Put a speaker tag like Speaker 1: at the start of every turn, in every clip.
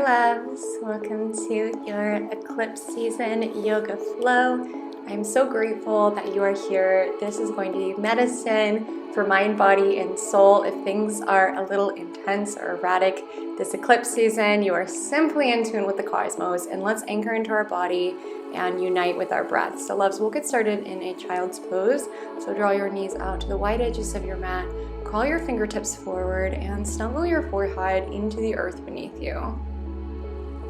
Speaker 1: loves, welcome to your eclipse season yoga flow. I'm so grateful that you are here. This is going to be medicine for mind, body, and soul. If things are a little intense or erratic this eclipse season, you are simply in tune with the cosmos, and let's anchor into our body and unite with our breath. So loves, we'll get started in a child's pose. So draw your knees out to the wide edges of your mat, crawl your fingertips forward, and snuggle your forehead into the earth beneath you.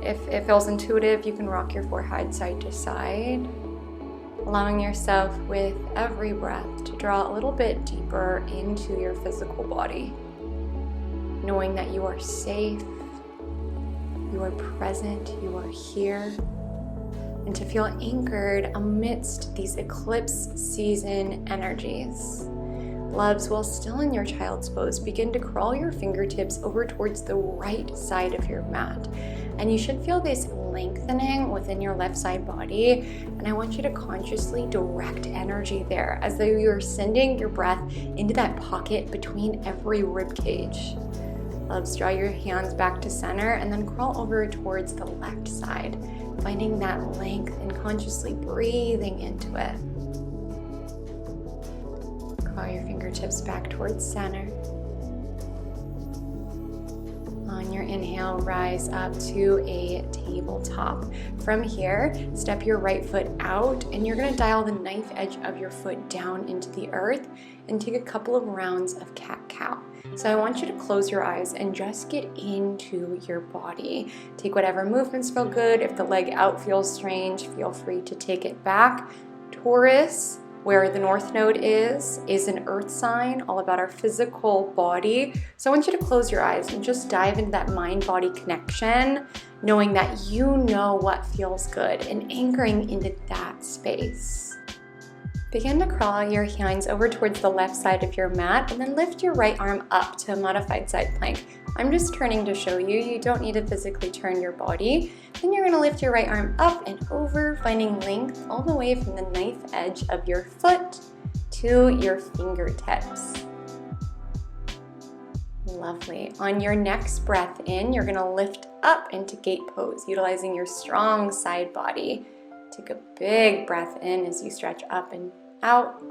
Speaker 1: If it feels intuitive, you can rock your forehead side to side, allowing yourself with every breath to draw a little bit deeper into your physical body, knowing that you are safe, you are present, you are here, and to feel anchored amidst these eclipse season energies. Loves, while still in your child's pose, begin to crawl your fingertips over towards the right side of your mat. And you should feel this lengthening within your left side body. And I want you to consciously direct energy there as though you're sending your breath into that pocket between every rib cage. Loves, draw your hands back to center and then crawl over towards the left side, finding that length and consciously breathing into it. Crawl your fingertips back towards center. On your inhale, rise up to a tabletop. From here, step your right foot out, and you're going to dial the knife edge of your foot down into the earth and take a couple of rounds of cat-cow. So I want you to close your eyes and just get into your body. Take whatever movements feel good. If the leg out feels strange, feel free to take it back. Taurus, where the north node is an earth sign, all about our physical body. So I want you to close your eyes and just dive into that mind-body connection, knowing that you know what feels good and anchoring into that space. Begin to crawl your hands over towards the left side of your mat and then lift your right arm up to a modified side plank. I'm just turning to show you. You don't need to physically turn your body. Then you're going to lift your right arm up and over, finding length all the way from the knife edge of your foot to your fingertips. Lovely. On your next breath in, you're going to lift up into gate pose, utilizing your strong side body. Take a big breath in as you stretch up and out.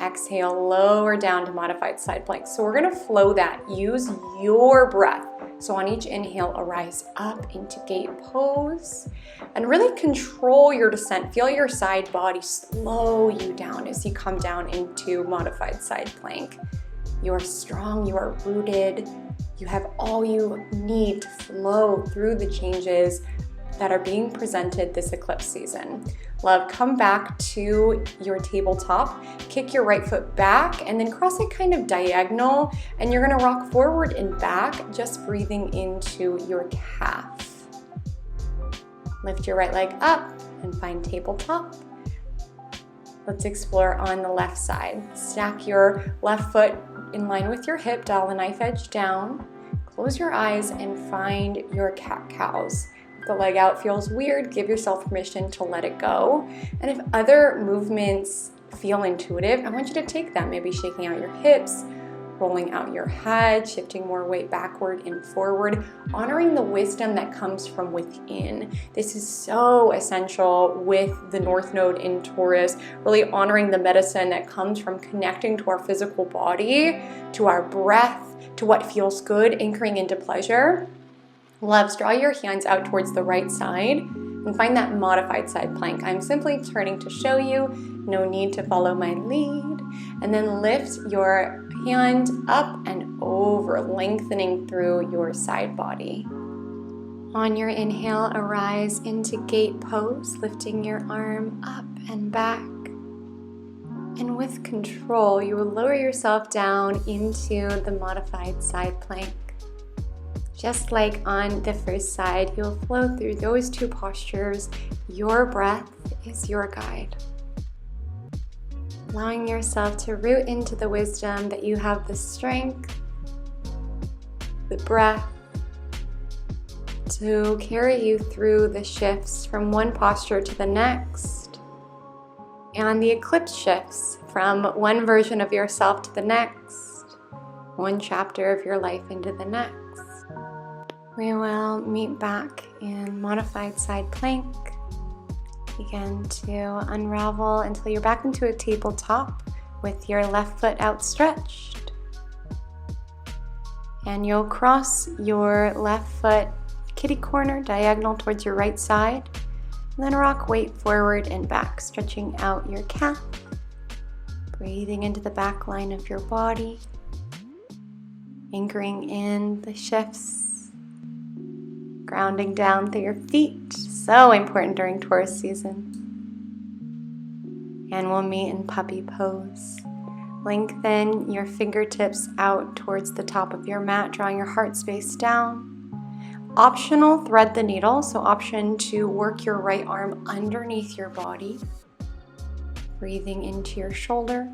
Speaker 1: Exhale, lower down to modified side plank. So we're going to flow that. Use your breath. So on each inhale, arise up into gate pose and really control your descent. Feel your side body slow you down as you come down into modified side plank. You are strong, you are rooted. You have all you need to flow through the changes that are being presented this eclipse season. Love, come back to your tabletop, kick your right foot back, and then cross it kind of diagonal, and you're gonna rock forward and back, just breathing into your calf. Lift your right leg up and find tabletop. Let's explore on the left side. Stack your left foot in line with your hip, dial the knife edge down, close your eyes, and find your cat-cows. If the leg out feels weird, give yourself permission to let it go. And if other movements feel intuitive, I want you to take them, maybe shaking out your hips, rolling out your head, shifting more weight backward and forward, honoring the wisdom that comes from within. This is so essential with the North Node in Taurus, really honoring the medicine that comes from connecting to our physical body, to our breath, to what feels good, anchoring into pleasure. Loves, draw your hands out towards the right side and find that modified side plank. I'm simply turning to show you, no need to follow my lead. And then lift your hand up and over, lengthening through your side body. On your inhale, arise into gate pose, lifting your arm up and back. And with control, you will lower yourself down into the modified side plank. Just like on the first side, you'll flow through those two postures. Your breath is your guide. Allowing yourself to root into the wisdom that you have the strength, the breath, to carry you through the shifts from one posture to the next, and the eclipse shifts from one version of yourself to the next, one chapter of your life into the next. We will meet back in modified side plank. Begin to unravel until you're back into a tabletop with your left foot outstretched. And you'll cross your left foot kitty corner diagonal towards your right side. And then rock weight forward and back, stretching out your calf. Breathing into the back line of your body. Anchoring in the shifts. Grounding down through your feet. So important during Taurus season. And we'll meet in puppy pose. Lengthen your fingertips out towards the top of your mat, drawing your heart space down. Optional, thread the needle, so option to work your right arm underneath your body. Breathing into your shoulder.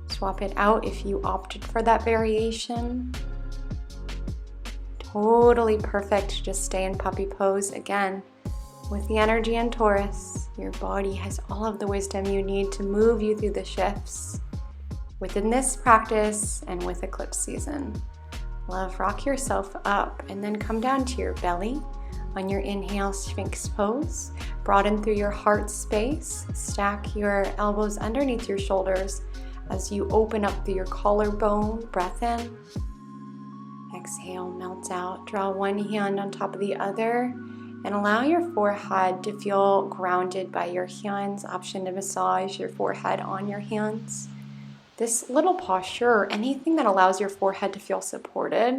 Speaker 1: Swap it out if you opted for that variation. Totally perfect to just stay in puppy pose. Again, with the energy in Taurus, your body has all of the wisdom you need to move you through the shifts within this practice and with eclipse season. Love, rock yourself up and then come down to your belly. On your inhale, Sphinx pose. Broaden through your heart space. Stack your elbows underneath your shoulders as you open up through your collarbone. Breath in. Exhale, melt out. Draw one hand on top of the other and allow your forehead to feel grounded by your hands. Option to massage your forehead on your hands. This little posture or anything that allows your forehead to feel supported.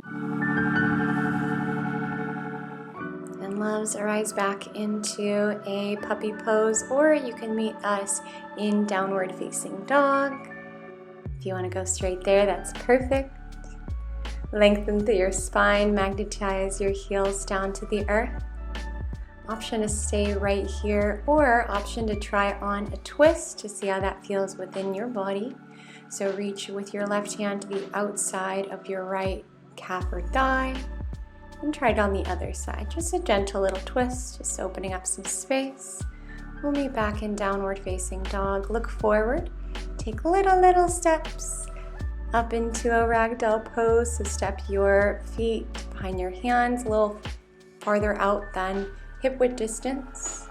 Speaker 1: And loves, arise back into a puppy pose, or you can meet us in downward facing dog. If you want to go straight there, that's perfect. Lengthen through your spine, magnetize your heels down to the earth. Option to stay right here, or option to try on a twist to see how that feels within your body. So reach with your left hand to the outside of your right calf or thigh and try it on the other side. Just a gentle little twist, just opening up some space. We'll meet back in downward facing dog. Look forward, take little steps up into a ragdoll pose. So step your feet behind your hands, a little farther out than hip width distance.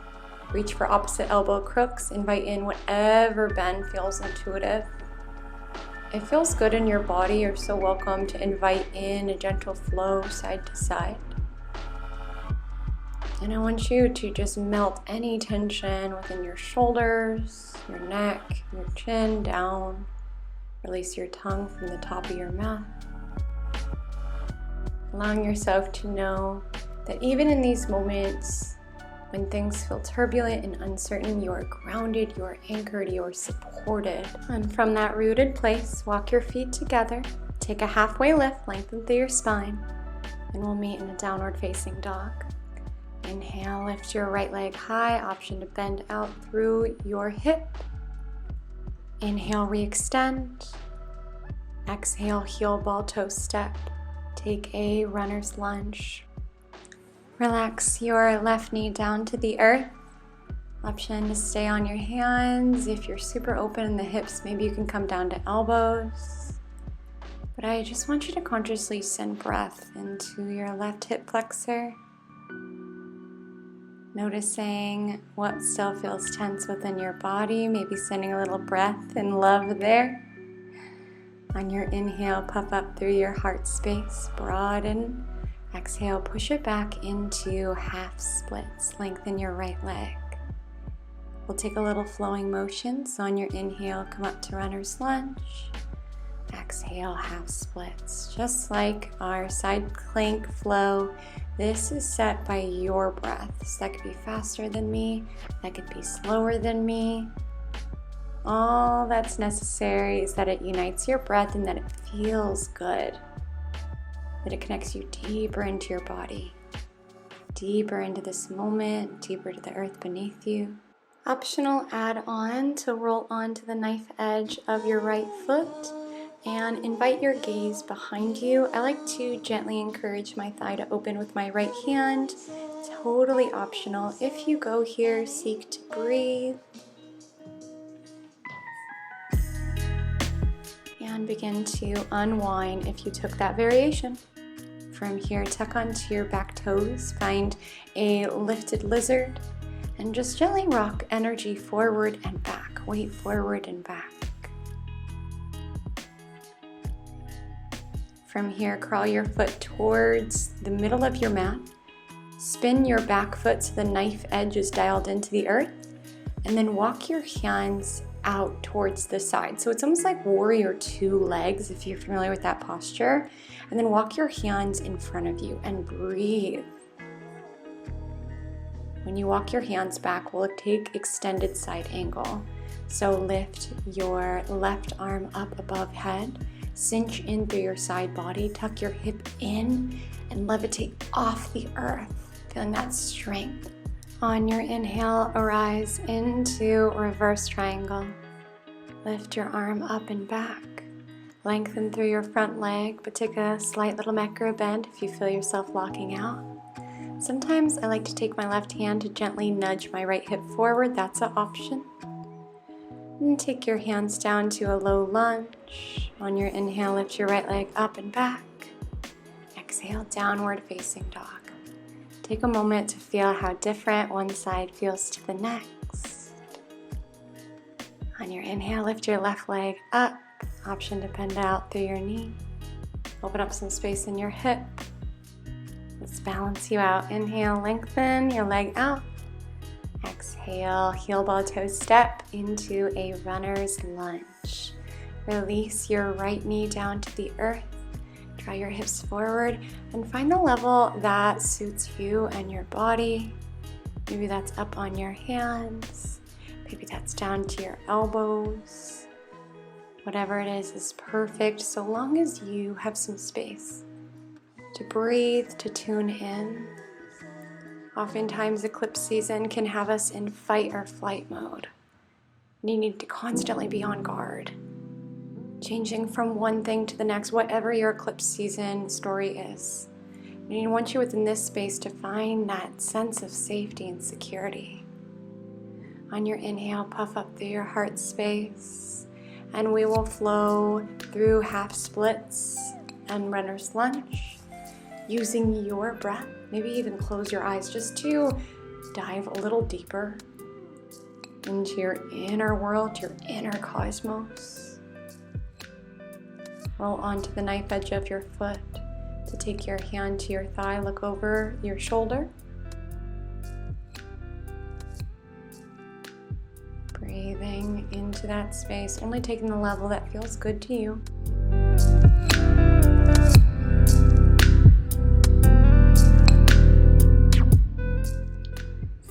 Speaker 1: Reach for opposite elbow crooks. Invite in whatever bend feels intuitive. It feels good in your body. You're so welcome to invite in a gentle flow side to side. And I want you to just melt any tension within your shoulders, your neck, your chin down. Release your tongue from the top of your mouth. Allowing yourself to know that even in these moments, when things feel turbulent and uncertain, you are grounded, you are anchored, you are supported. And from that rooted place, walk your feet together, take a halfway lift, lengthen through your spine, and we'll meet in a downward facing dog. Inhale, lift your right leg high, option to bend out through your hip. Inhale, re-extend. Exhale, heel ball toe step. Take a runner's lunge. Relax your left knee down to the earth. Option to stay on your hands. If you're super open in the hips, maybe you can come down to elbows. But I just want you to consciously send breath into your left hip flexor. Noticing what still feels tense within your body. Maybe sending a little breath and love there. On your inhale, puff up through your heart space. Broaden. Exhale, push it back into half splits. Lengthen your right leg. We'll take a little flowing motion. So on your inhale, come up to runner's lunge. Exhale, half splits. Just like our side plank flow, this is set by your breath. So that could be faster than me. That could be slower than me. All that's necessary is that it unites your breath and that it feels good. That it connects you deeper into your body, deeper into this moment, deeper to the earth beneath you. Optional add-on to roll onto the knife edge of your right foot and invite your gaze behind you. I like to gently encourage my thigh to open with my right hand. Totally optional. If you go here, seek to breathe. And begin to unwind if you took that variation. from here, tuck onto your back toes, find a lifted lizard, and just gently rock energy forward and back, weight forward and back. From here, crawl your foot towards the middle of your mat. Spin your back foot so the knife edge is dialed into the earth, and then walk your hands out towards the side. So it's almost like warrior two legs, if you're familiar with that posture. And then walk your hands in front of you and breathe. When you walk your hands back, we'll take extended side angle. So lift your left arm up above head, cinch in through your side body, tuck your hip in, and levitate off the earth, feeling that strength. On your inhale, arise into reverse triangle. Lift your arm up and back. Lengthen through your front leg, but take a slight little macro bend if you feel yourself locking out. Sometimes I like to take my left hand to gently nudge my right hip forward. That's an option. And take your hands down to a low lunge. On your inhale, lift your right leg up and back. Exhale, downward facing dog. Take a moment to feel how different one side feels to the next. On your inhale, lift your left leg up. Option to bend out through your knee. Open up some space in your hip. Let's balance you out. Inhale, lengthen your leg out. Exhale, heel ball toe step into a runner's lunge. Release your right knee down to the earth. Draw your hips forward and find the level that suits you and your body. Maybe that's up on your hands. Maybe that's down to your elbows. Whatever it is perfect so long as you have some space to breathe, to tune in. Oftentimes eclipse season can have us in fight or flight mode. You need to constantly be on guard, changing from one thing to the next, whatever your eclipse season story is. And I want you within this space to find that sense of safety and security. On your inhale, puff up through your heart space, and we will flow through half splits and runner's lunge, using your breath. Maybe even close your eyes just to dive a little deeper into your inner world, your inner cosmos. Roll onto the knife edge of your foot to take your hand to your thigh, look over your shoulder. Breathing into that space, only taking the level that feels good to you.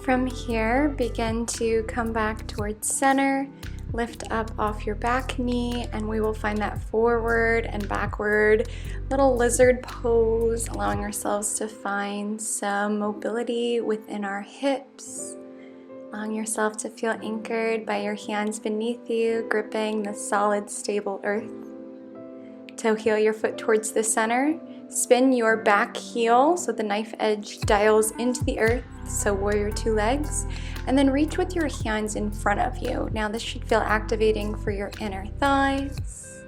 Speaker 1: From here, begin to come back towards center. Lift up off your back knee, and we will find that forward and backward little lizard pose, allowing ourselves to find some mobility within our hips. Allowing yourself to feel anchored by your hands beneath you, gripping the solid, stable earth. Toe heel your foot towards the center. Spin your back heel so the knife edge dials into the earth, so warrior two legs. And then reach with your hands in front of you. Now this should feel activating for your inner thighs.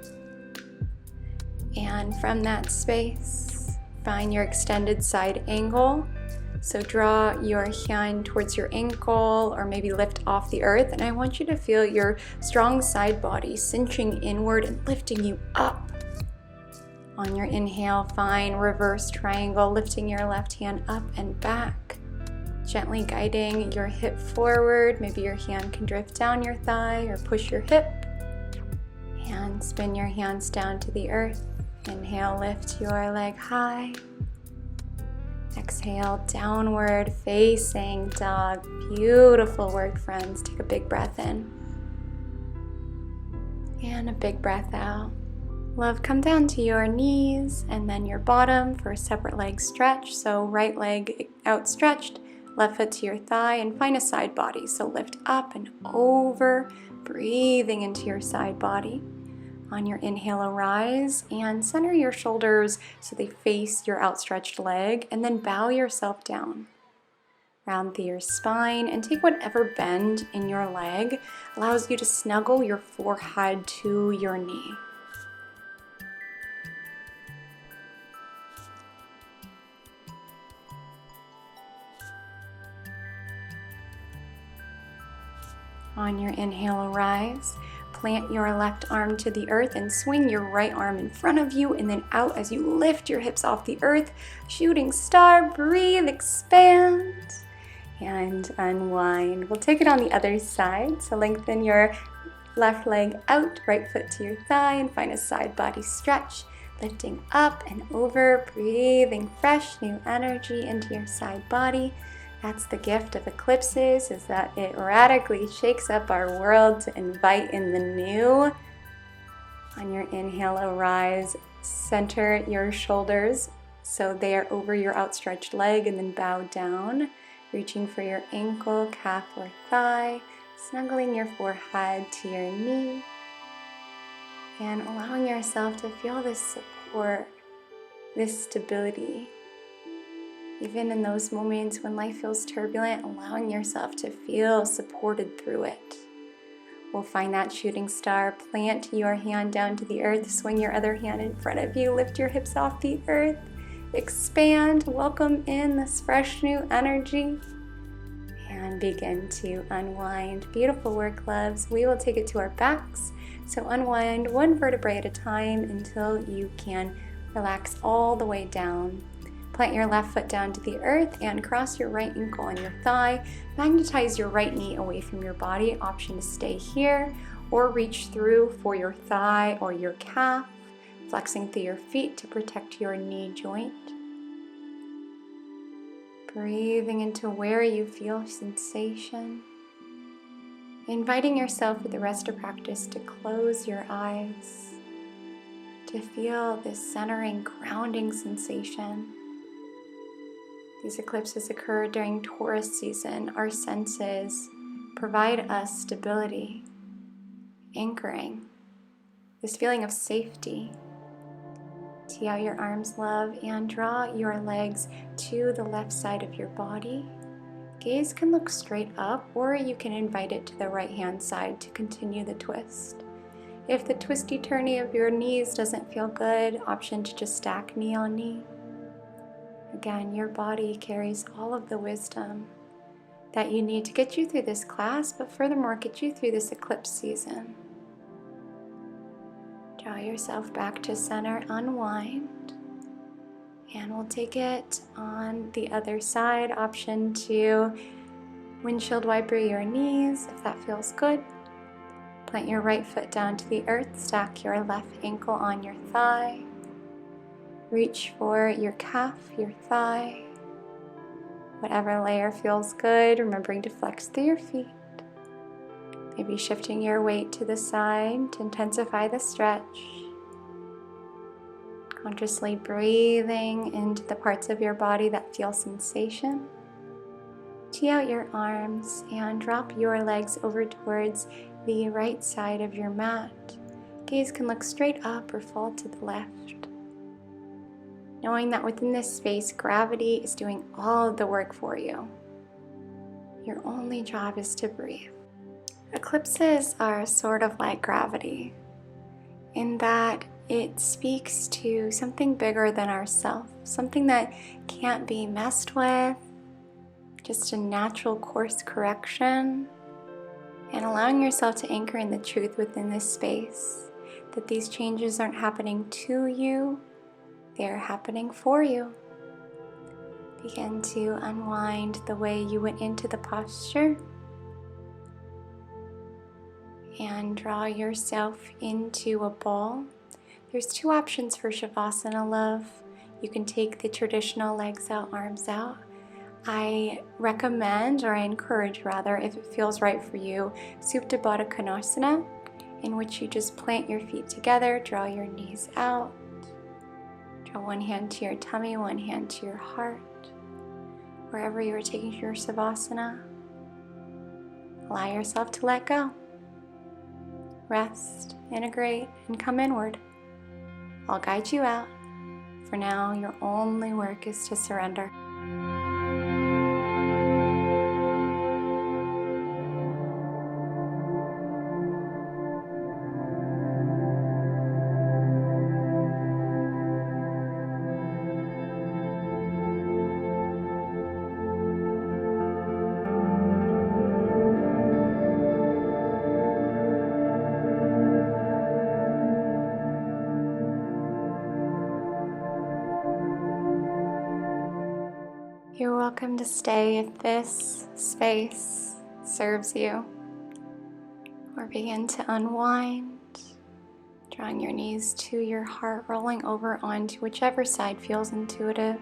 Speaker 1: And from that space, find your extended side angle. So draw your hand towards your ankle or maybe lift off the earth. And I want you to feel your strong side body cinching inward and lifting you up. On your inhale, find reverse triangle, lifting your left hand up and back. Gently guiding your hip forward. Maybe your hand can drift down your thigh or push your hip. And spin your hands down to the earth. Inhale, lift your leg high. Exhale, downward facing dog. Beautiful work, friends. Take a big breath in. And a big breath out. Love, come down to your knees and then your bottom for a separate leg stretch. So right leg outstretched, left foot to your thigh, and find a side body. So lift up and over, breathing into your side body. On your inhale, arise and center your shoulders so they face your outstretched leg, and then bow yourself down. Round through your spine and take whatever bend in your leg allows you to snuggle your forehead to your knee. On your inhale, rise. Plant your left arm to the earth and swing your right arm in front of you and then out as you lift your hips off the earth. Shooting star, breathe, expand, and unwind. We'll take it on the other side. So lengthen your left leg out, right foot to your thigh, and find a side body stretch. Lifting up and over, breathing fresh new energy into your side body. That's the gift of eclipses, is that it radically shakes up our world to invite in the new. On your inhale, arise, center your shoulders so they are over your outstretched leg, and then bow down, reaching for your ankle, calf, or thigh, snuggling your forehead to your knee, and allowing yourself to feel this support, this stability. Even in those moments when life feels turbulent, allowing yourself to feel supported through it. We'll find that shooting star. Plant your hand down to the earth. Swing your other hand in front of you. Lift your hips off the earth. Expand. Welcome in this fresh new energy. And begin to unwind. Beautiful work, loves. We will take it to our backs. So unwind one vertebrae at a time until you can relax all the way down. Plant your left foot down to the earth and cross your right ankle on your thigh. Magnetize your right knee away from your body. Option to stay here or reach through for your thigh or your calf, flexing through your feet to protect your knee joint. Breathing into where you feel sensation. Inviting yourself with the rest of practice to close your eyes, to feel this centering, grounding sensation. These eclipses occur during Taurus season. Our senses provide us stability, anchoring, this feeling of safety. Tee out your arms, love, and draw your legs to the left side of your body. Gaze can look straight up, or you can invite it to the right hand side to continue the twist. If the twisty-turny of your knees doesn't feel good, option to just stack knee on knee. Again, your body carries all of the wisdom that you need to get you through this class, but furthermore, get you through this eclipse season. Draw yourself back to center, unwind, and we'll take it on the other side. Option to windshield wiper your knees if that feels good. Plant your right foot down to the earth, stack your left ankle on your thigh. Reach for your calf, your thigh, whatever layer feels good, remembering to flex through your feet. Maybe shifting your weight to the side to intensify the stretch. Consciously breathing into the parts of your body that feel sensation. Tee out your arms and drop your legs over towards the right side of your mat. Gaze can look straight up or fall to the left. Knowing that within this space, gravity is doing all of the work for you. Your only job is to breathe. Eclipses are sort of like gravity, in that it speaks to something bigger than ourselves, something that can't be messed with, just a natural course correction, and allowing yourself to anchor in the truth within this space, that these changes aren't happening to you, they are happening for you. Begin to unwind the way you went into the posture and draw yourself into a ball. There's two options for Savasana, love. You can take the traditional legs out, arms out. I recommend, or I encourage rather, if it feels right for you, Supta Baddha Konasana, in which you just plant your feet together, draw your knees out. Draw one hand to your tummy, one hand to your heart. Wherever you are taking your Savasana, allow yourself to let go. Rest, integrate, and come inward. I'll guide you out. For now, your only work is to surrender. You're welcome to stay if this space serves you, or begin to unwind, drawing your knees to your heart, rolling over onto whichever side feels intuitive.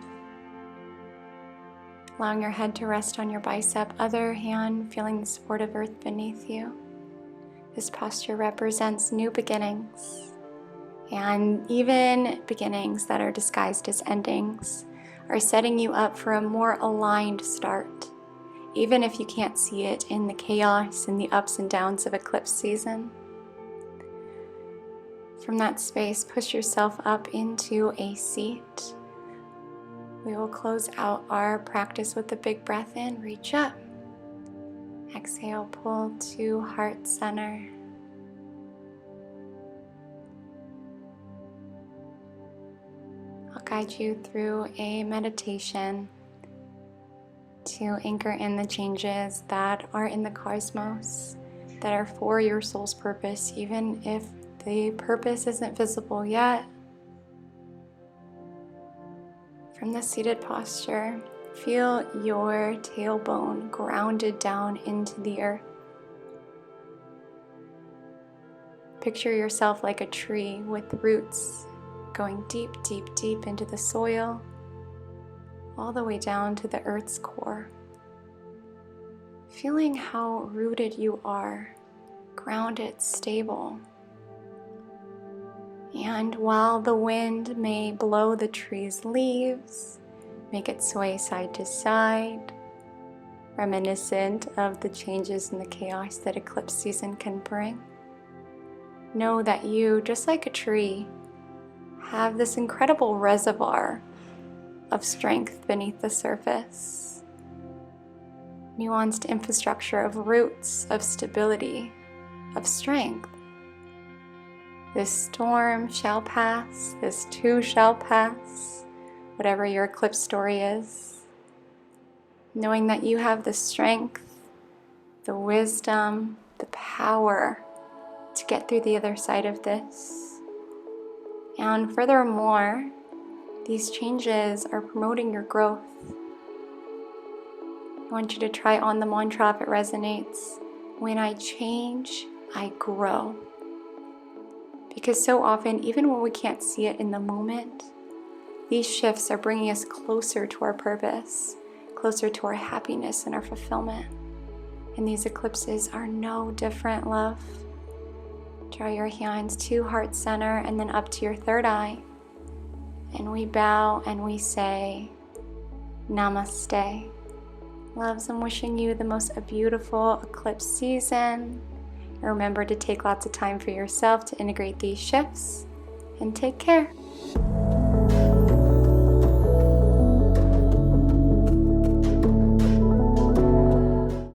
Speaker 1: Allowing your head to rest on your bicep, other hand feeling the support of earth beneath you. This posture represents new beginnings, and even beginnings that are disguised as endings are setting you up for a more aligned start, even if you can't see it in the chaos and the ups and downs of eclipse season. From that space, push yourself up into a seat. We will close out our practice with a big breath in, reach up. Exhale, pull to heart center. I'll guide you through a meditation to anchor in the changes that are in the cosmos, that are for your soul's purpose, even if the purpose isn't visible yet. From the seated posture, feel your tailbone grounded down into the earth. Picture yourself like a tree with roots going deep, deep, deep into the soil, all the way down to the earth's core. Feeling how rooted you are, grounded, stable. And while the wind may blow the tree's leaves, make it sway side to side, reminiscent of the changes and the chaos that eclipse season can bring, know that you, just like a tree, have this incredible reservoir of strength beneath the surface. Nuanced infrastructure of roots, of stability, of strength. This storm shall pass, this too shall pass, whatever your eclipse story is. Knowing that you have the strength, the wisdom, the power to get through the other side of this. And furthermore, these changes are promoting your growth. I want you to try on the mantra if it resonates. When I change, I grow. Because so often, even when we can't see it in the moment, these shifts are bringing us closer to our purpose, closer to our happiness and our fulfillment. And these eclipses are no different, love. Draw your hands to heart center and then up to your third eye. And we bow and we say, Namaste. Loves, I'm wishing you the most beautiful eclipse season. Remember to take lots of time for yourself to integrate these shifts, and take care.